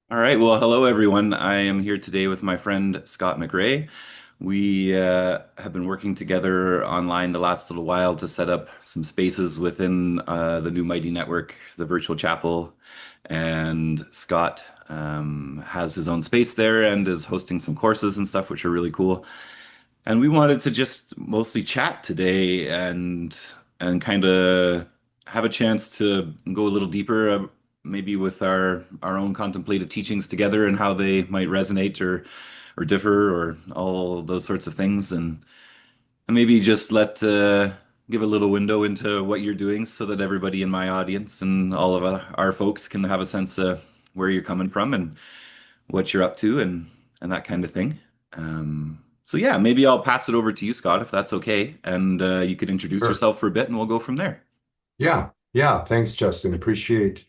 All right. Well, hello, everyone. I am here today with my friend Scott McRae. We have been working together online the last little while to set up some spaces within the new Mighty Network, the virtual chapel. And Scott has his own space there and is hosting some courses and stuff, which are really cool. And we wanted to just mostly chat today and kind of have a chance to go a little deeper, maybe with our own contemplative teachings together and how they might resonate or differ or all those sorts of things, and maybe just let give a little window into what you're doing so that everybody in my audience and all of our folks can have a sense of where you're coming from and what you're up to and that kind of thing. So yeah, maybe I'll pass it over to you, Scott, if that's okay, and you could introduce Sure. yourself for a bit, and we'll go from there. Yeah. Yeah. Thanks, Justin. Appreciate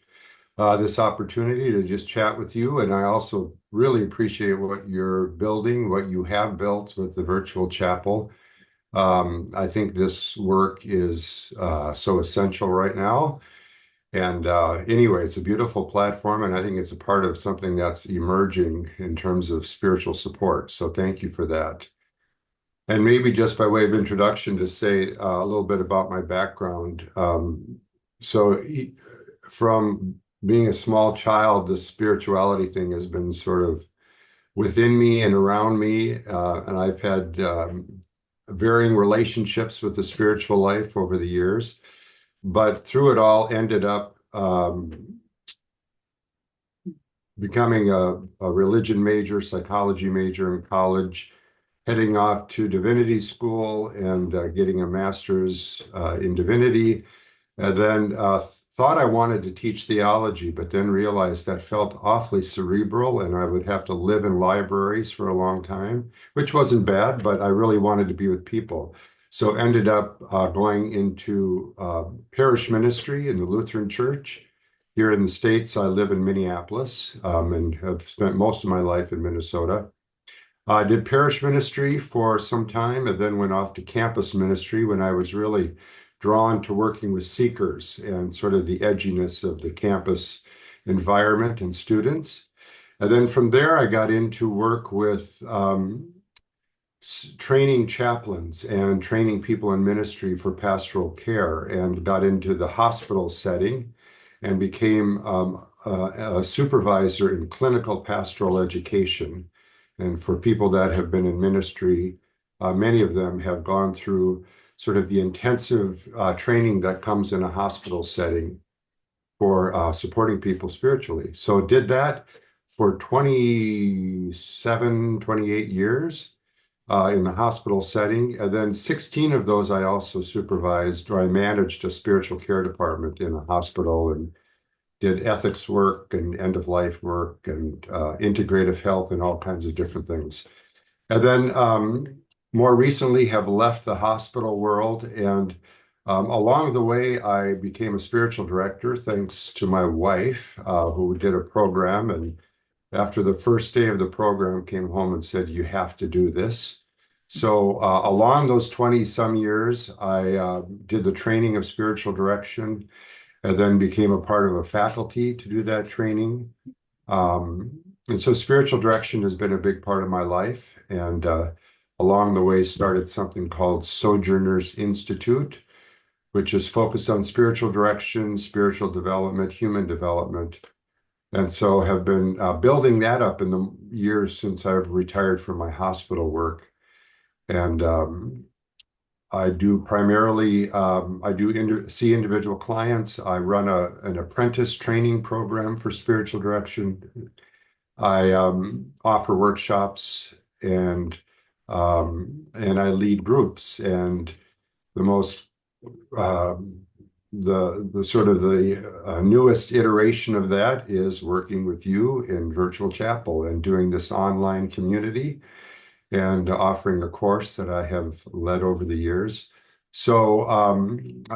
this opportunity to just chat with you. And I also really appreciate what you're building, what you have built with the virtual chapel. I think this work is so essential right now. And anyway, it's a beautiful platform, and I think it's a part of something that's emerging in terms of spiritual support. So thank you for that. And maybe just by way of introduction, to say a little bit about my background. From being a small child, the spirituality thing has been sort of within me and around me. And I've had varying relationships with the spiritual life over the years. But through it all, ended up becoming a religion major, psychology major in college, heading off to divinity school and getting a master's in divinity. And then thought I wanted to teach theology, but then realized that felt awfully cerebral and I would have to live in libraries for a long time, which wasn't bad, but I really wanted to be with people. So ended up going into parish ministry in the Lutheran Church. Here in the States, I live in Minneapolis and have spent most of my life in Minnesota. I did parish ministry for some time and then went off to campus ministry when I was really drawn to working with seekers and sort of the edginess of the campus environment and students. And then from there, I got into work with training chaplains and training people in ministry for pastoral care and got into the hospital setting and became a supervisor in clinical pastoral education. And for people that have been in ministry, many of them have gone through sort of the intensive training that comes in a hospital setting for supporting people spiritually. So did that for 27, 28 years in the hospital setting. And then 16 of those I also supervised, or I managed a spiritual care department in a hospital and did ethics work and end of life work and integrative health and all kinds of different things. And then more recently have left the hospital world. And along the way, I became a spiritual director thanks to my wife, who did a program. And after the first day of the program, came home and said, "You have to do this." So along those 20 some years, I did the training of spiritual direction and then became a part of a faculty to do that training. And so spiritual direction has been a big part of my life. And along the way, started something called Sojourners Institute, which is focused on spiritual direction, spiritual development, human development. And so have been building that up in the years since I've retired from my hospital work. And I do primarily, see individual clients. I run an apprentice training program for spiritual direction. I offer workshops and I lead groups. And the most the sort of the newest iteration of that is working with you in virtual chapel and doing this online community and offering a course that I have led over the years. So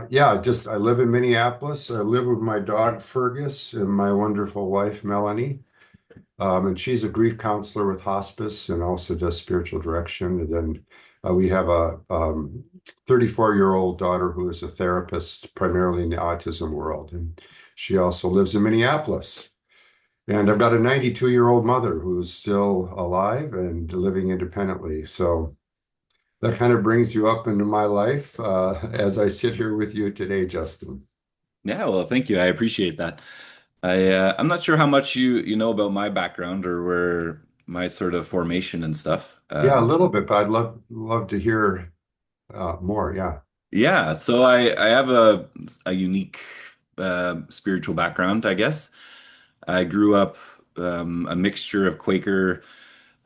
yeah, just I live in Minneapolis. I live with my dog Fergus and my wonderful wife Melanie. And she's a grief counselor with hospice and also does spiritual direction. And then we have a 34-year-old daughter who is a therapist primarily in the autism world. And she also lives in Minneapolis. And I've got a 92-year-old mother who's still alive and living independently. So that kind of brings you up into my life as I sit here with you today, Justin. Yeah, well, thank you. I appreciate that. I'm not sure how much you know about my background or where my sort of formation and stuff. Yeah, a little bit, but I'd love to hear more. Yeah. Yeah, so I have a unique spiritual background, I guess. I grew up a mixture of Quaker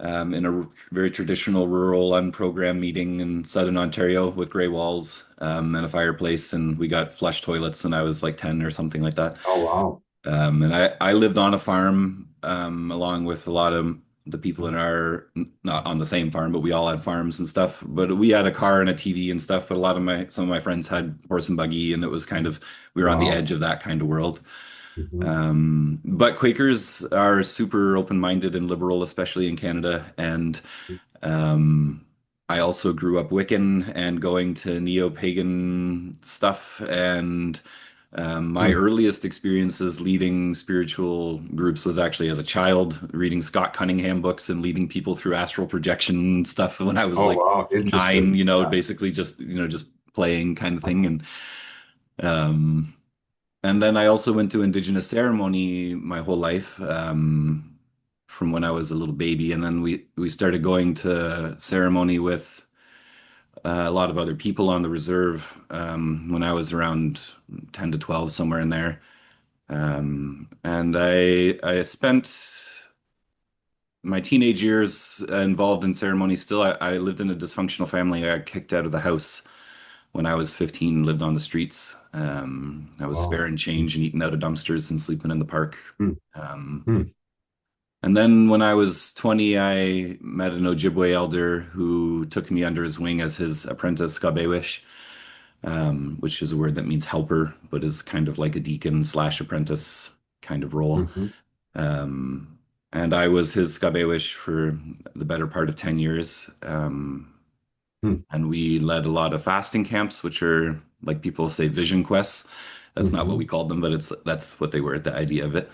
in a very traditional rural unprogrammed meeting in southern Ontario with gray walls and a fireplace, and we got flush toilets when I was like 10 or something like that. Oh, wow. And I lived on a farm along with a lot of the people in our, not on the same farm, but we all had farms and stuff. But we had a car and a TV and stuff. But a lot of some of my friends had horse and buggy, and it was kind of, we were on the Wow. edge of that kind of world. Hmm. But Quakers are super open-minded and liberal, especially in Canada. And um, I also grew up Wiccan and going to neo-pagan stuff. And my Hmm. earliest experiences leading spiritual groups was actually as a child, reading Scott Cunningham books and leading people through astral projection stuff when I was Oh, like wow. 9, Interesting. Yeah. basically just, just playing kind of thing. Uh-huh. Um, and then I also went to Indigenous ceremony my whole life, from when I was a little baby. And then we started going to ceremony with a lot of other people on the reserve when I was around 10 to 12, somewhere in there. And I spent my teenage years involved in ceremony still. I lived in a dysfunctional family. I got kicked out of the house when I was 15, lived on the streets. I was Wow. sparing change and eating out of dumpsters and sleeping in the park. Hmm. Um, Hmm. and then when I was 20, I met an Ojibwe elder who took me under his wing as his apprentice, Gabewish, which is a word that means helper, but is kind of like a deacon slash apprentice kind of role. Hmm. Um, and I was his Gabewish for the better part of 10 years. Hmm. And we led a lot of fasting camps, which are like people say vision quests. That's not what we Hmm. called them, but that's what they were, the idea of it.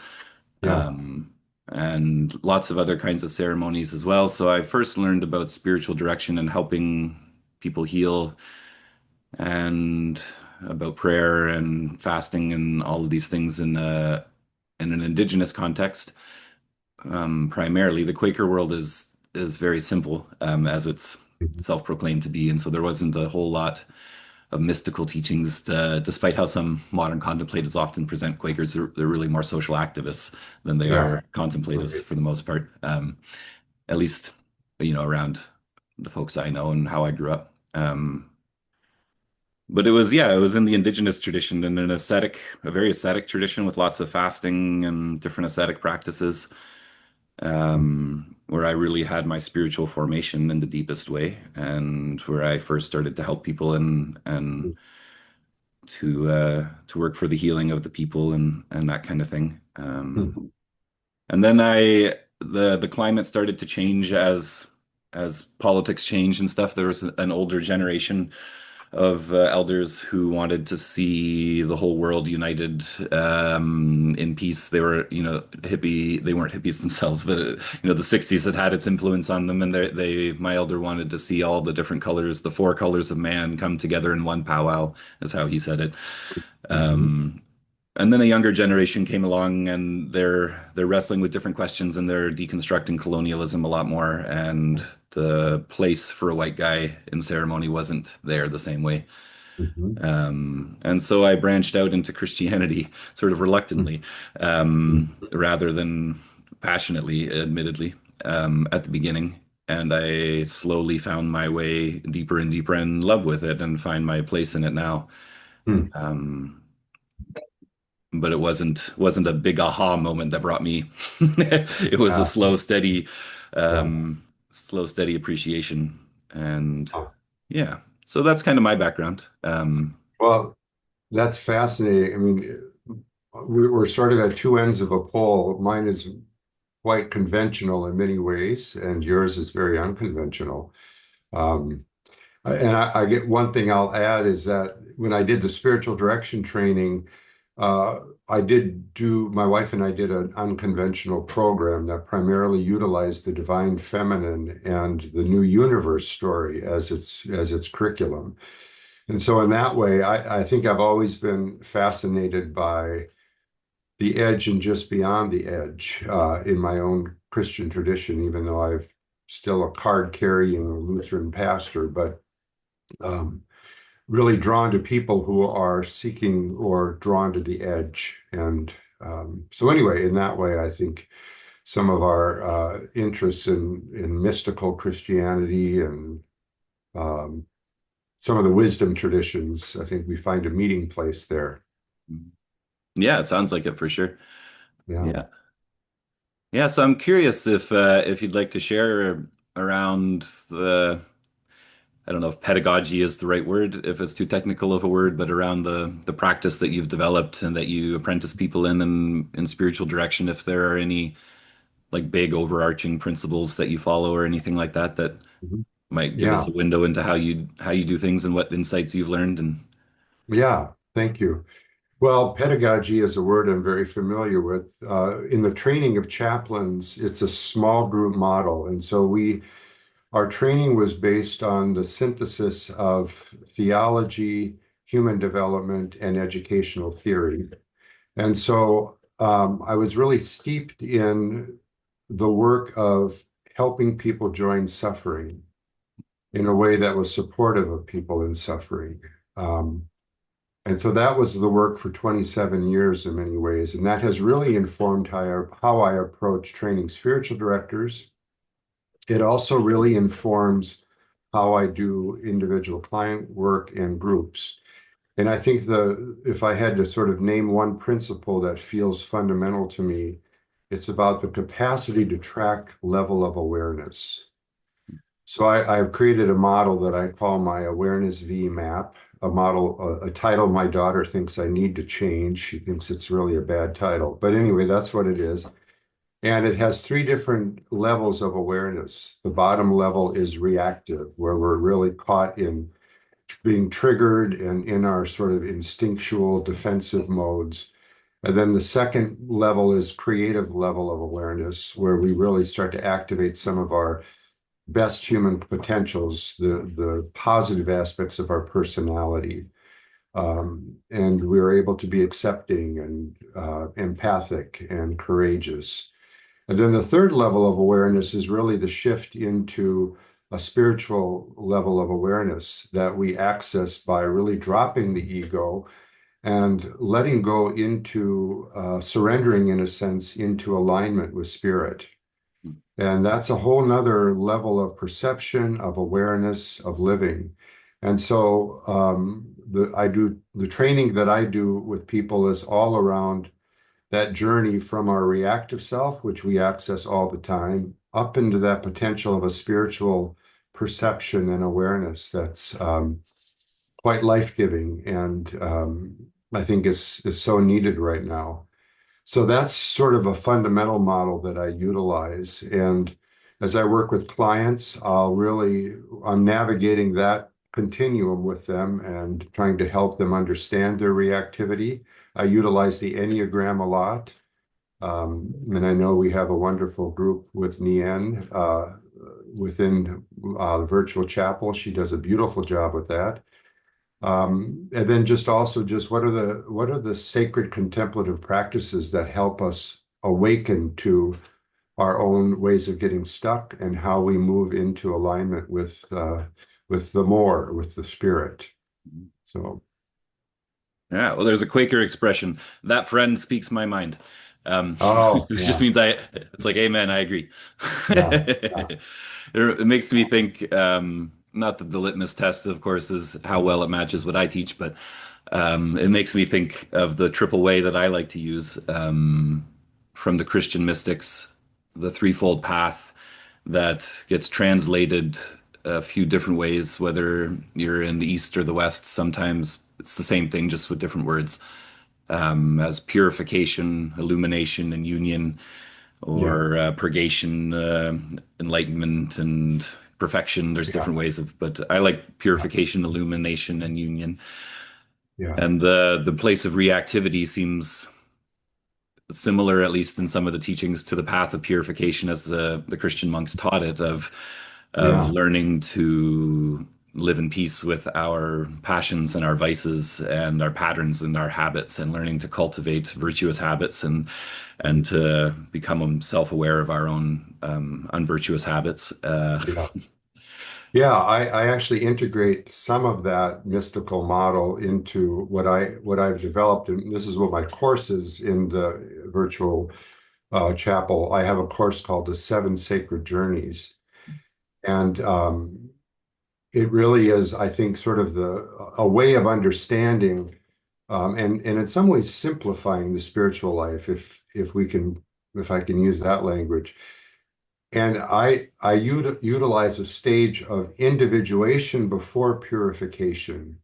Yeah. Um, and lots of other kinds of ceremonies as well. So I first learned about spiritual direction and helping people heal and about prayer and fasting and all of these things in an indigenous context. Primarily, the Quaker world is very simple, as it's Mhm. self-proclaimed to be, and so there wasn't a whole lot of mystical teachings. Despite how some modern contemplators often present Quakers, they're really more social activists than they Yeah. are contemplatives Right. for the most part. At least, around the folks I know and how I grew up. But it was in the indigenous tradition and a very ascetic tradition with lots of fasting and different ascetic practices, where I really had my spiritual formation in the deepest way, and where I first started to help people and to work for the healing of the people and that kind of thing. Hmm. And then the climate started to change as politics changed and stuff. There was an older generation of elders who wanted to see the whole world united in peace. They were, hippie. They weren't hippies themselves, but the '60s had its influence on them. And my elder wanted to see all the different colors, the four colors of man, come together in one powwow, is how he said it. Hmm. Um, and then a younger generation came along, and they're wrestling with different questions, and they're deconstructing colonialism a lot more. And the place for a white guy in ceremony wasn't there the same way. Hmm. And so I branched out into Christianity sort of reluctantly, Hmm. rather than passionately, admittedly, at the beginning. And I slowly found my way deeper and deeper in love with it and find my place in it now. Hmm. Um, but it wasn't a big aha moment that brought me. It was a Yeah. Yeah. slow, steady appreciation. And Oh. yeah, so that's kind of my background. Well, that's fascinating. I mean, we're sort of at two ends of a pole. Mine is quite conventional in many ways, and yours is very unconventional. Um, and I get one thing I'll add is that when I did the spiritual direction training, Uh, my wife and I did an unconventional program that primarily utilized the divine feminine and the new universe story as its curriculum. And so in that way, I think I've always been fascinated by the edge and just beyond the edge in my own Christian tradition, even though I've still a card carrying Lutheran pastor, but um, really drawn to people who are seeking or drawn to the edge. And so, anyway, in that way, I think some of our interests in mystical Christianity and um, some of the wisdom traditions, I think we find a meeting place there. Yeah, it sounds like it for sure. Yeah. Yeah. Yeah, so I'm curious if you'd like to share around the I don't know if pedagogy is the right word, if it's too technical of a word, but around the practice that you've developed and that you apprentice people in spiritual direction, if there are any like big overarching principles that you follow or anything like that that Mhm. might give us Yeah. a window into how you do things and what insights you've learned and Yeah. Thank you. Well, pedagogy is a word I'm very familiar with. In the training of chaplains, it's a small group model. And so our training was based on the synthesis of theology, human development, and educational theory. And so I was really steeped in the work of helping people join suffering in a way that was supportive of people in suffering. Um, and so that was the work for 27 years in many ways. And that has really informed how I approach training spiritual directors. It also really informs how I do individual client work and groups. And I think if I had to sort of name one principle that feels fundamental to me, it's about the capacity to track level of awareness. So I've created a model that I call my awareness V map, a title my daughter thinks I need to change. She thinks it's really a bad title. But anyway, that's what it is. And it has three different levels of awareness. The bottom level is reactive, where we're really caught in being triggered and in our sort of instinctual defensive modes. And then the second level is creative level of awareness, where we really start to activate some of our best human potentials, the positive aspects of our personality. And we're able to be accepting and empathic and courageous. And then the third level of awareness is really the shift into a spiritual level of awareness that we access by really dropping the ego and letting go into surrendering, in a sense, into alignment with spirit. And that's a whole nother level of perception, of awareness, of living. And so the training that I do with people is all around that journey from our reactive self, which we access all the time, up into that potential of a spiritual perception and awareness that's quite life-giving and I think is so needed right now. So that's sort of a fundamental model that I utilize. And as I work with clients, I'm navigating that continuum with them and trying to help them understand their reactivity. I utilize the Enneagram a lot. And I know we have a wonderful group with Nien within the virtual chapel. She does a beautiful job with that. And then just also just what are the sacred contemplative practices that help us awaken to our own ways of getting stuck and how we move into alignment with the more, with the spirit. So, yeah, well, there's a Quaker expression, that friend speaks my mind. oh Which just yeah, means it's like, amen, I agree. yeah, yeah, It makes me think, not that the litmus test, of course, is how well it matches what I teach, but it makes me think of the triple way that I like to use from the Christian mystics, the threefold path that gets translated a few different ways, whether you're in the East or the West. Sometimes it's the same thing, just with different words, as purification, illumination, and union, yeah, or purgation, enlightenment, and perfection. There's yeah, different ways but I like yeah, purification, illumination, and union. Yeah. And the place of reactivity seems similar, at least in some of the teachings, to the path of purification as the Christian monks taught it, of Yeah. learning to live in peace with our passions and our vices and our patterns and our habits, and learning to cultivate virtuous habits and to become self-aware of our own unvirtuous habits. Yeah. Yeah, I actually integrate some of that mystical model into what I've developed, and this is what my course is in the virtual chapel. I have a course called the Seven Sacred Journeys, and it really is, I think, sort of a way of understanding, and in some ways simplifying the spiritual life, if I can use that language. And I utilize a stage of individuation before purification.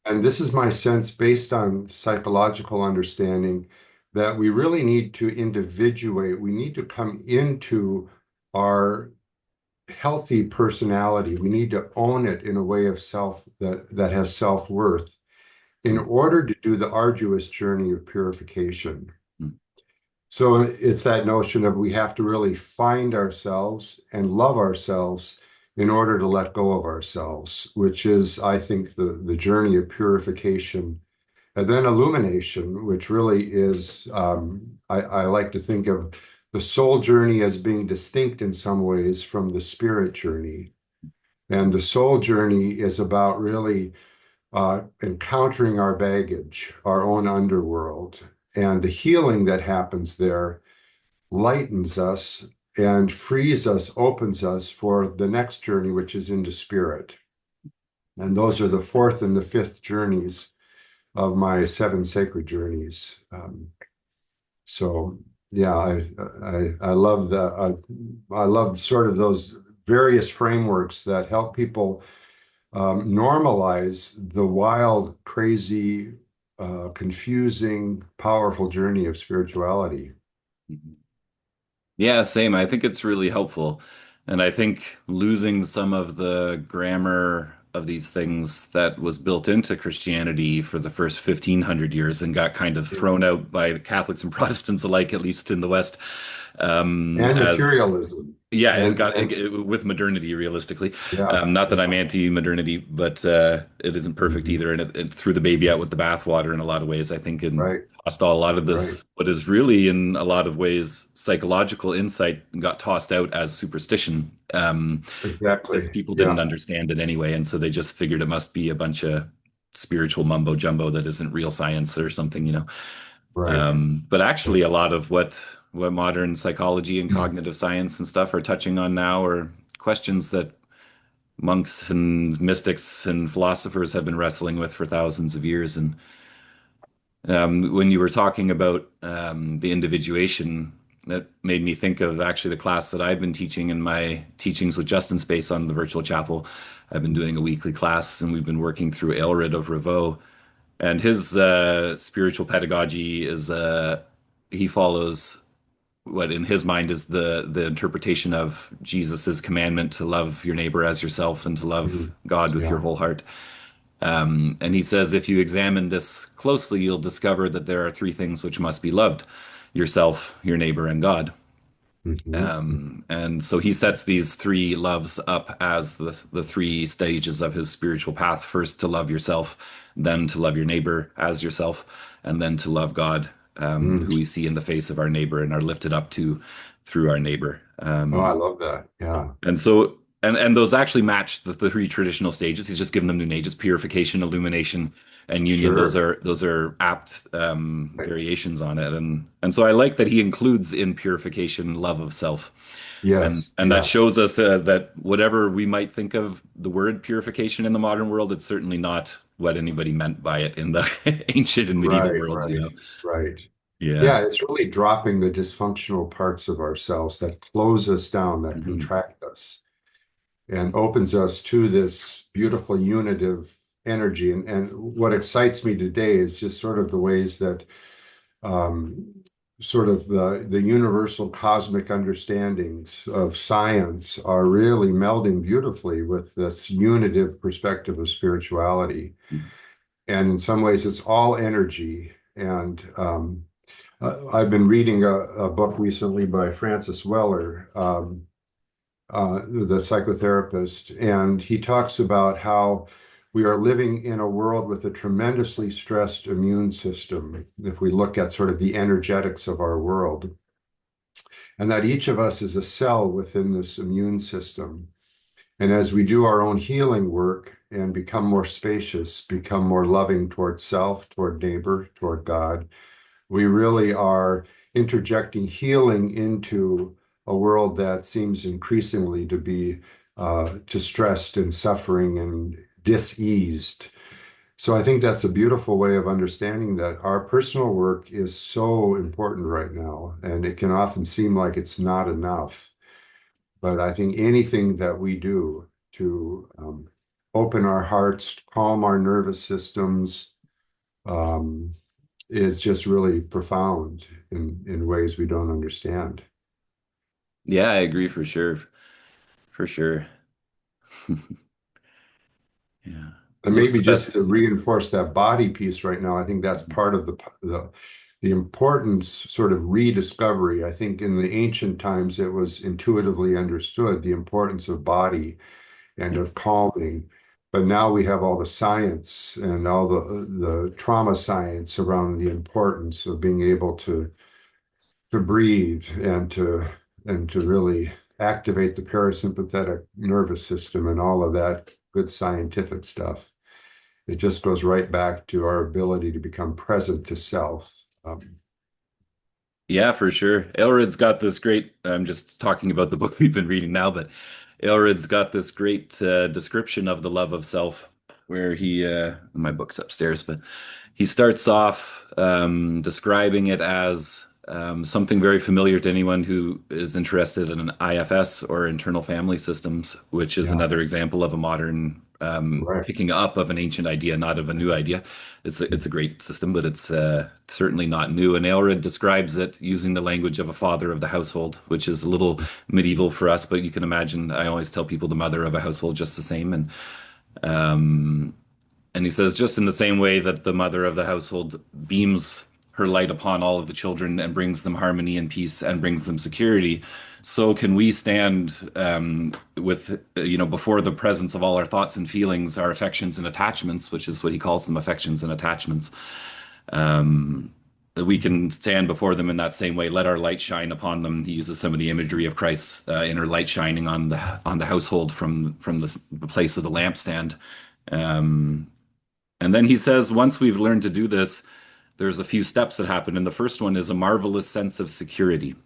And this is my sense based on psychological understanding that we really need to individuate. We need to come into our healthy personality. We need to own it in a way of self that has self-worth in order to do the arduous journey of purification. So it's that notion of we have to really find ourselves and love ourselves in order to let go of ourselves, which is, I think, the journey of purification. And then illumination, which really is, I like to think of the soul journey as being distinct in some ways from the spirit journey. And the soul journey is about really encountering our baggage, our own underworld, and the healing that happens there lightens us and frees us, opens us for the next journey, which is into spirit. And those are the fourth and the fifth journeys of my seven sacred journeys. So yeah, I love I love sort of those various frameworks that help people normalize the wild, crazy, confusing, powerful journey of spirituality. Yeah, same. I think it's really helpful. And I think losing some of the grammar of these things that was built into Christianity for the first 1500 years and got kind of Yeah. thrown out by the Catholics and Protestants alike, at least in the West, And as materialism. yeah, it And got with modernity, realistically. yeah, Not that I'm yeah, anti-modernity, but it isn't perfect mhm. either, and it threw the baby out with the bathwater in a lot of ways, I think, and Right, lost a lot of right. this, what is really in a lot of ways psychological insight, got tossed out as superstition, because Exactly. people didn't Yeah, understand it anyway, and so they just figured it must be a bunch of spiritual mumbo jumbo that isn't real science or something, you know. right. But actually, a lot of what modern psychology and cognitive science and stuff are touching on now are questions that monks and mystics and philosophers have been wrestling with for thousands of years. And when you were talking about the individuation, that made me think of actually the class that I've been teaching in my teachings with Justin Space on the virtual chapel. I've been doing a weekly class, and we've been working through Aelred of Ravoux, and his spiritual pedagogy is he follows what in his mind is the interpretation of Jesus's commandment to love your neighbor as yourself and to love Mhm. God with your Yeah. whole heart. And he says if you examine this closely, you'll discover that there are three things which must be loved: yourself, your neighbor, and God. Hmm. And so he sets these three loves up as the three stages of his spiritual path. First, to love yourself, then to love your neighbor as yourself, and then to love God, Mm. who we see in the face of our neighbor and are lifted up to through our neighbor. Oh, I love that. Yeah, And so, and those actually match the three traditional stages. He's just given them new names: purification, illumination, and union. sure. Those are apt Right. variations on it. And so I like that he includes in purification love of self, Yes, and that yeah, shows us that whatever we might think of the word purification in the modern world, it's certainly not what anybody meant by it in the ancient and medieval right, worlds. You right, know? right. Yeah. Yeah, it's really dropping the dysfunctional parts of ourselves that close us down, that Mhm. contract us, and opens us to this beautiful unitive energy. And what excites me today is just sort of the ways that um, sort of the universal cosmic understandings of science are really melding beautifully with this unitive perspective of spirituality. And in some ways, it's all energy. And I've been reading a book recently by Francis Weller, the psychotherapist, and he talks about how we are living in a world with a tremendously stressed immune system, if we look at sort of the energetics of our world, and that each of us is a cell within this immune system. And as we do our own healing work and become more spacious, become more loving toward self, toward neighbor, toward God, we really are interjecting healing into a world that seems increasingly to be distressed and suffering and diseased. So I think that's a beautiful way of understanding that our personal work is so important right now, and it can often seem like it's not enough. But I think anything that we do to open our hearts, calm our nervous systems, um, is just really profound in ways we don't understand. Yeah, I agree for sure. For sure. Yeah. And So what's maybe the best? just to reinforce that body piece right now, I think that's part of the important sort of rediscovery. I think in the ancient times it was intuitively understood the importance of body and Yeah. of calming. But now we have all the science and all the trauma science around the importance of being able to breathe and to really activate the parasympathetic nervous system and all of that good scientific stuff. It just goes right back to our ability to become present to self. Yeah, for sure. Aelred's got this great, I'm just talking about the book we've been reading now, but Aelred's got this great description of the love of self where my book's upstairs, but he starts off describing it as something very familiar to anyone who is interested in an IFS or internal family systems, which is Yeah, another example of a modern right. picking up of an ancient idea, not of a new idea. It's a great system, but it's certainly not new. And Aelred describes it using the language of a father of the household, which is a little medieval for us, but you can imagine. I always tell people the mother of a household just the same, um, and he says, just in the same way that the mother of the household beams her light upon all of the children and brings them harmony and peace and brings them security, so can we stand before the presence of all our thoughts and feelings, our affections and attachments, which is what he calls them, affections and attachments. Um, that we can stand before them in that same way. Let our light shine upon them. He uses some of the imagery of Christ's inner light shining on the household from the place of the lampstand. Um, and then he says, once we've learned to do this, there's a few steps that happen. And the first one is a marvelous sense of security.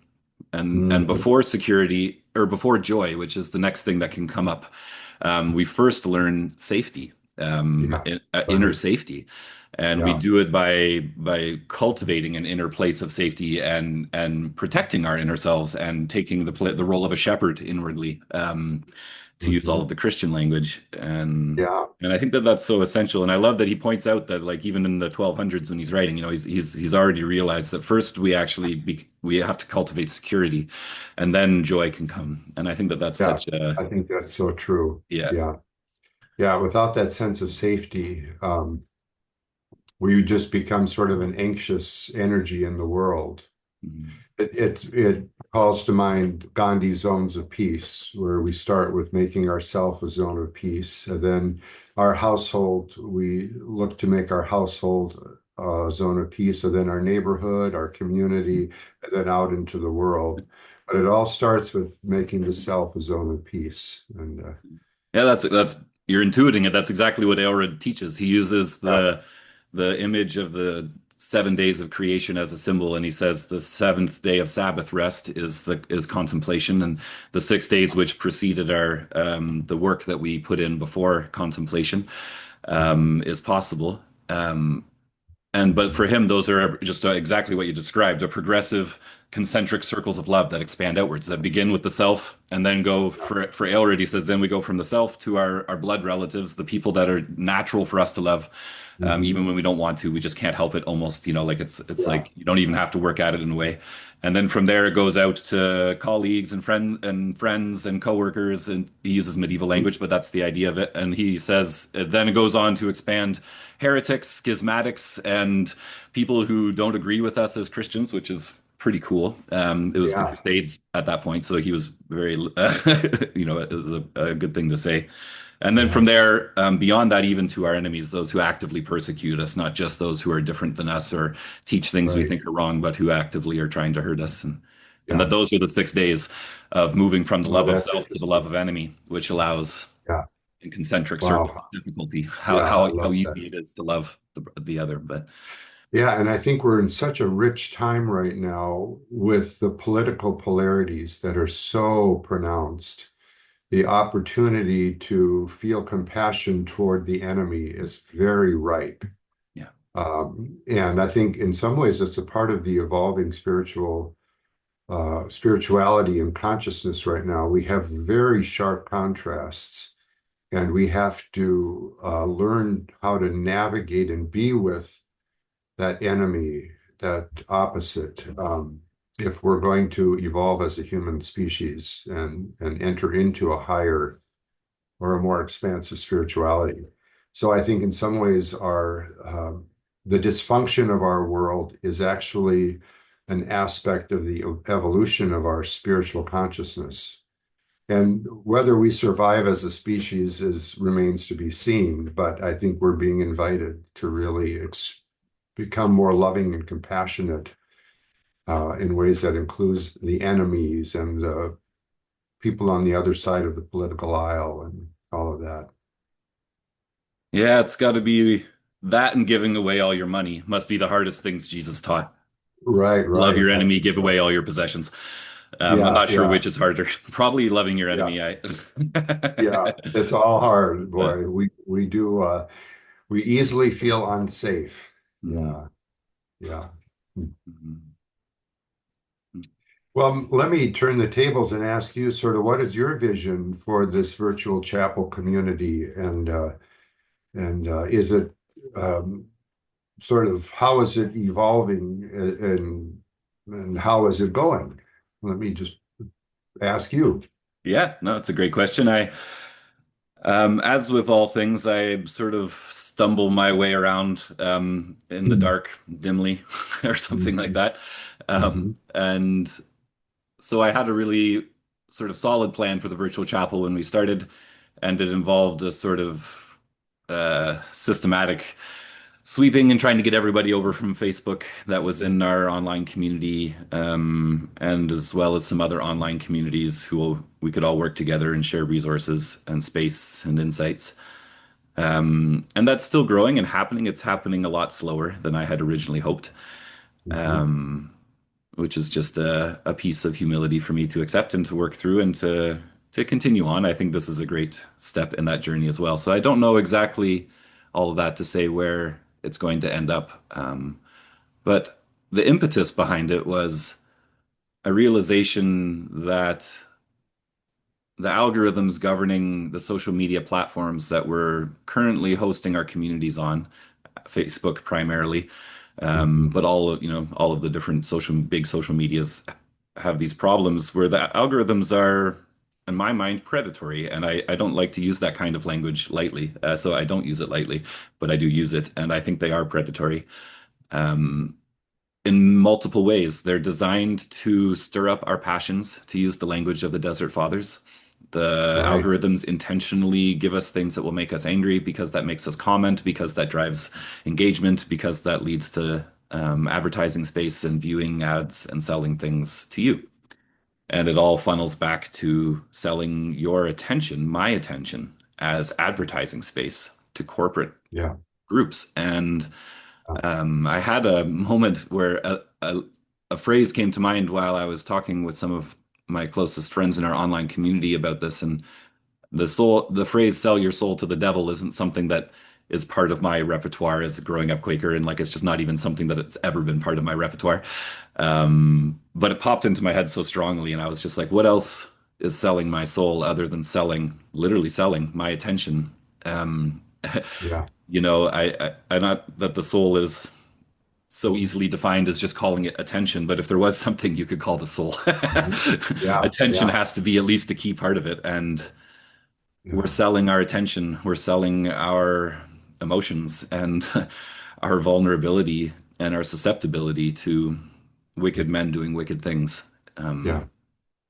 And Mhm. before security or before joy, which is the next thing that can come up, we first learn safety, Yeah, inner right. safety, and we Yeah. do it by cultivating an inner place of safety and protecting our inner selves and taking the role of a shepherd inwardly, to use all Mhm. of the Christian language. Yeah. And I think that that's so essential. And I love that he points out that, like, even in the 1200s when he's writing, he's already realized that first we have to cultivate security, and then joy can come. And I think that that's Yeah. such a I think that's so true. yeah. Yeah. Yeah. Without that sense of safety, we just become sort of an anxious energy in the world. Mhm. It calls to mind Gandhi's zones of peace, where we start with making ourself a zone of peace, and then our household, we look to make our household a zone of peace, and then our neighborhood, our community, and then out into the world. But it all starts with making the self a zone of peace. And Yeah, that's you're intuiting it. That's exactly what Aelred teaches. He uses yeah. the image of the 7 days of creation as a symbol, and he says the seventh day of Sabbath rest is contemplation, and the 6 days which preceded our the work that we put in before contemplation is possible. And but for him, those are just exactly what you described, a progressive concentric circles of love that expand outwards, that begin with the self and then go for Aelred, he says, then we go from the self to our blood relatives, the people that are natural for us to love. Mhm. Even when we don't want to, we just can't help it almost, like it's Yeah. like you don't even have to work at it in a way. And then from there it goes out to colleagues and friends and coworkers, and he uses medieval language, but that's the idea of it. And he says then it goes on to expand heretics, schismatics, and people who don't agree with us as Christians, which is pretty cool. It was the Yeah, Crusades at that point, so he was very, it was a good thing to say. And then yeah, from there, beyond that, even to our enemies, those who actively persecute us, not just those who are different than us or teach things we right. think are wrong, but who actively are trying to hurt us. And Yeah. that those are the 6 days of moving from the Oh, love of that's self to the love interesting. of enemy, which allows Yeah. in concentric circles Wow. of difficulty Yeah, I how love that. easy it is to love the other. But Yeah, and I think we're in such a rich time right now with the political polarities that are so pronounced. The opportunity to feel compassion toward the enemy is very ripe. yeah, And I think in some ways it's a part of the evolving spirituality and consciousness right now. We have very sharp contrasts, and we have to learn how to navigate and be with that enemy, that opposite, if we're going to evolve as a human species and enter into a higher or a more expansive spirituality. So I think in some ways our the dysfunction of our world is actually an aspect of the evolution of our spiritual consciousness. And whether we survive as a species is remains to be seen, but I think we're being invited to really become more loving and compassionate in ways that includes the enemies and the people on the other side of the political aisle and all of that. yeah, it's got to be that and giving away all your money must be the hardest things Jesus taught. Right, Love right. your I enemy, think give away so. all your possessions. I'm Yeah, not sure yeah, which is harder. Probably loving your yeah, enemy. yeah. It's all hard, But boy. We do we easily feel unsafe. mhm, Yeah, yeah. mhm. Well, let me turn the tables and ask you sort of what is your vision for this virtual chapel community, and is it um, sort of how is it evolving and how is it going? Let me just ask you. Yeah, no, it's a great question. As with all things, I sort of stumble my way around in the Mhm. dark, dimly, or something like Mhm. that. Mhm. And so I had a really sort of solid plan for the virtual chapel when we started, and it involved a sort of systematic sweeping and trying to get everybody over from Facebook that was in our online community, and as well as some other online communities who we could all work together and share resources and space and insights. And that's still growing and happening. It's happening a lot slower than I had originally hoped, Mhm. which is just a piece of humility for me to accept and to work through and to continue on. I think this is a great step in that journey as well. So I don't know exactly all of that to say where it's going to end up. But the impetus behind it was a realization that the algorithms governing the social media platforms that we're currently hosting our communities on, Facebook primarily, Mhm. but all of the different big social medias have these problems where the algorithms are, in my mind, predatory. And I don't like to use that kind of language lightly. So I don't use it lightly, but I do use it. And I think they are predatory. Um, in multiple ways. They're designed to stir up our passions, to use the language of the Desert Fathers. The Right. algorithms intentionally give us things that will make us angry because that makes us comment, because that drives engagement, because that leads to advertising space and viewing ads and selling things to you. And it all funnels back to selling your attention, my attention, as advertising space to corporate Yeah. groups. And I had a moment where a phrase came to mind while I was talking with some of my closest friends in our online community about this. And the phrase "sell your soul to the devil" isn't something that is part of my repertoire as a growing up Quaker, and like it's just not even something that it's ever been part of my repertoire. But it popped into my head so strongly, and I was just like, what else is selling my soul other than selling, literally selling my attention? Um, Yeah. I not that the soul is so easily defined as just calling it attention, but if there was something you could call the soul, Mhm. Yeah, attention yeah, has to be at least a key part of it. And we're yeah, selling our attention, we're selling our emotions and our vulnerability and our susceptibility to wicked men doing wicked things. yeah,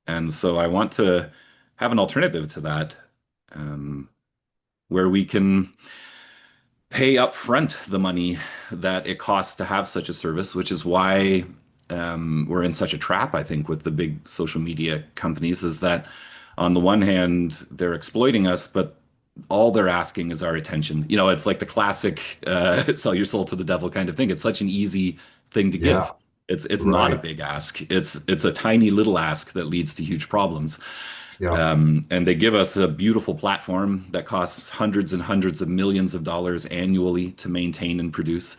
And so I want to have an alternative to that, um, where we can pay up front the money that it costs to have such a service, which is why we're in such a trap, I think, with the big social media companies, is that on the one hand, they're exploiting us, but all they're asking is our attention. You know, it's like the classic sell your soul to the devil kind of thing. It's such an easy thing to yeah, give. It's not a right. big ask. It's a tiny little ask that leads to huge problems. Yeah, And they give us a beautiful platform that costs hundreds and hundreds of millions of dollars annually to maintain and produce.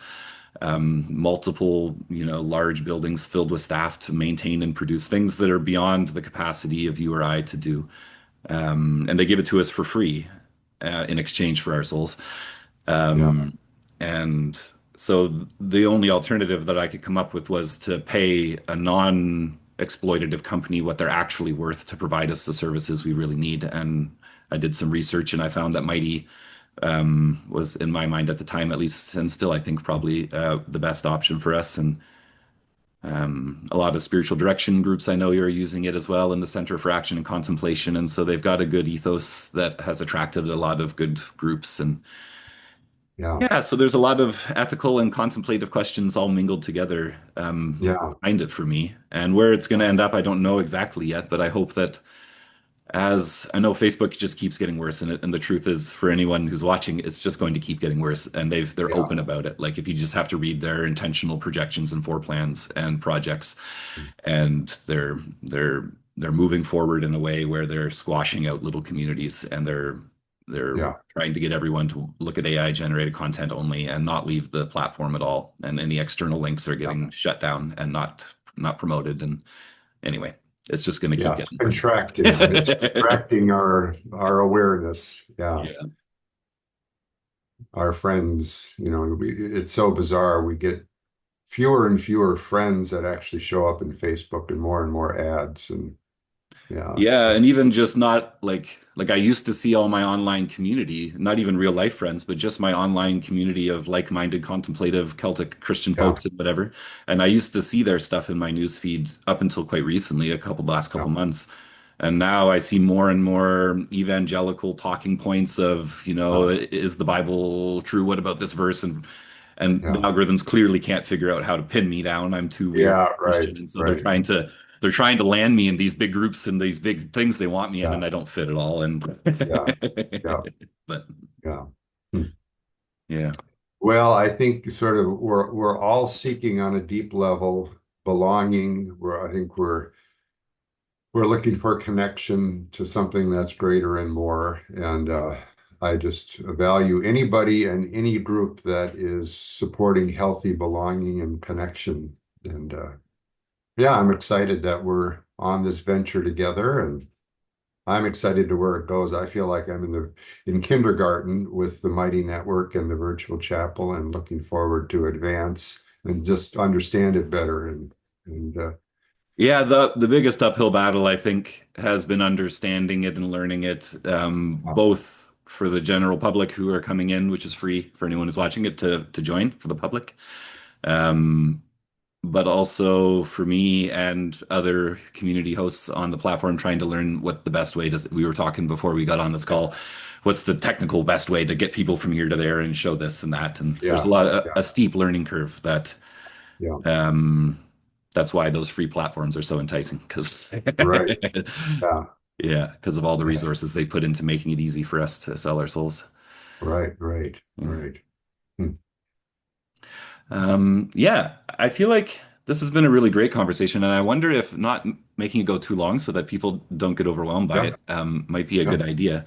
Multiple, large buildings filled with staff to maintain and produce things that are beyond the capacity of you or I to do. And they give it to us for free in exchange for our souls. yeah, And so the only alternative that I could come up with was to pay a non-exploitative company what they're actually worth to provide us the services we really need. And I did some research and I found that Mighty was, in my mind at the time at least, and still I think probably the best option for us. And a lot of spiritual direction groups I know are using it as well in the Center for Action and Contemplation. And so they've got a good ethos that has attracted a lot of good groups. And yeah, yeah, so there's a lot of ethical and contemplative questions all mingled together yeah, behind it for me. And where it's going to end up, I don't know exactly yet, but I hope that as I know Facebook just keeps getting worse in it, and the truth is for anyone who's watching, it's just going to keep getting worse. And they're yeah, open about it. Like if you just have to read their intentional projections and floor plans and projects, and they're moving forward in a way where they're squashing out little communities and they're yeah, trying to get everyone to look at AI generated content only and not leave the platform at all. And any external links are yeah, getting shut down and not promoted. And anyway, it's just going to keep yeah. getting worse. Contracting. It's contracting our awareness. Yeah. Yeah. Our friends, it's so bizarre. We get fewer and fewer friends that actually show up in Facebook and more ads. And yeah, Yeah, and it's even just not like I used to see all my online community, not even real life friends, but just my online community of like-minded contemplative Celtic Christian yeah, folks and whatever. And I used to see their stuff in my news feed up until quite recently, last yeah, couple months. And now I see more and more evangelical talking points of, yeah, is the Bible true? What about this verse? And the yeah, algorithms clearly can't figure out how to pin me down. I'm too weird yeah, right, Christian, and so right. they're trying to land me in these big groups and these big things they want me in, and Yeah, I don't fit at all. And yeah, yeah, but yeah. Hmm. yeah, Well, I think sort of we're all seeking on a deep level belonging. I think we're looking for connection to something that's greater and more. And I just value anybody and any group that is supporting healthy belonging and connection. And yeah, I'm excited that we're on this venture together, and I'm excited to where it goes. I feel like I'm in kindergarten with the Mighty Network and the virtual chapel, and looking forward to advance and just understand it better. And yeah. The biggest uphill battle I think has been understanding it and learning it, both for the general public who are coming in, which is free for anyone who's watching it to join for the public. Um, but also for me and other community hosts on the platform trying to learn what the best way to, we were talking before we got on this yeah, call, what's the technical best way to get people from here to there and show this and that. And there's yeah, yeah, a steep learning curve that, yeah. um, that's why those free platforms are so enticing because, Right. Yeah, yeah, because of all the yeah. resources they put into making it easy for us to sell our souls. Right, right, Yeah. right. Hmm. Yeah, I feel like this has been a really great conversation, and I wonder if not making it go too long so that people don't get overwhelmed by Yep, it might be a good yep. idea.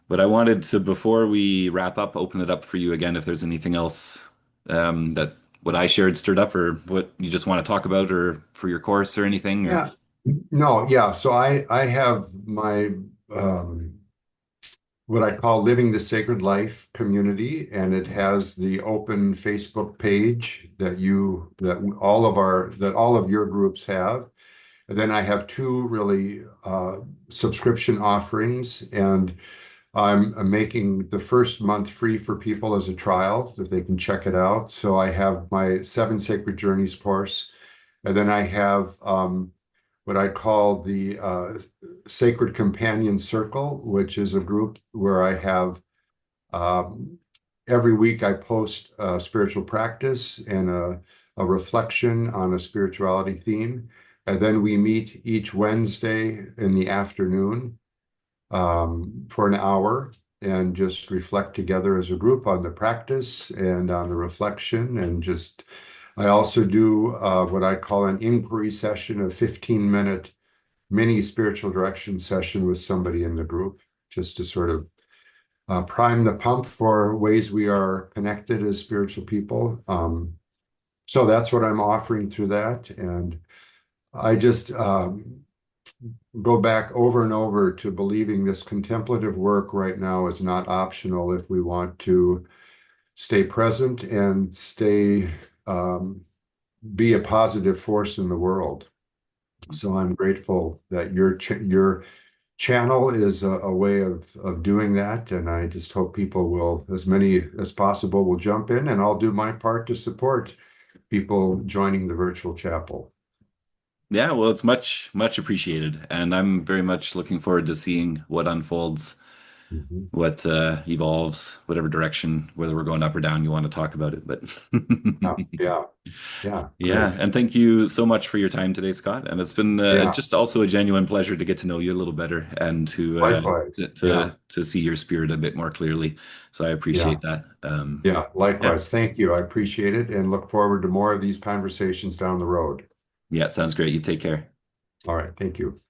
But I wanted to, before we wrap up, open it up for you again if there's anything else that what I shared stirred up, or what you just want to talk about, or for your course or anything, or Yeah. No, yeah. So I have my um what I call Living the Sacred Life community, and it has the open Facebook page that all of your groups have. And then I have two really subscription offerings, and I'm making the first month free for people as a trial that they can check it out. So I have my Seven Sacred Journeys course, and then I have what I call the Sacred Companion Circle, which is a group where I have um, every week I post a spiritual practice and a reflection on a spirituality theme. And then we meet each Wednesday in the afternoon for an hour and just reflect together as a group on the practice and on the reflection. And just, I also do what I call an inquiry session, a 15-minute mini spiritual direction session with somebody in the group, just to sort of prime the pump for ways we are connected as spiritual people. So that's what I'm offering through that. And I just go back over and over to believing this contemplative work right now is not optional if we want to stay present and stay be a positive force in the world. So I'm grateful that your channel is a way of doing that, and I just hope people will, as many as possible, will jump in, and I'll do my part to support people joining the virtual chapel. Yeah, well, it's much appreciated, and I'm very much looking forward to seeing what unfolds, Mhm. what evolves, whatever direction, whether we're going up or down, you want to talk about it. But Yeah, yeah, yeah, yeah, great. and thank you so much for your time today, Scott. And it's been Yeah, just also a genuine pleasure to get to know you a little better and likewise. Yeah, to see your spirit a bit more clearly. So I yeah, appreciate that. yeah, Yeah, likewise. Thank you. I appreciate it and look forward to more of these conversations down the road. yeah, it sounds great. You take care. All right, thank you.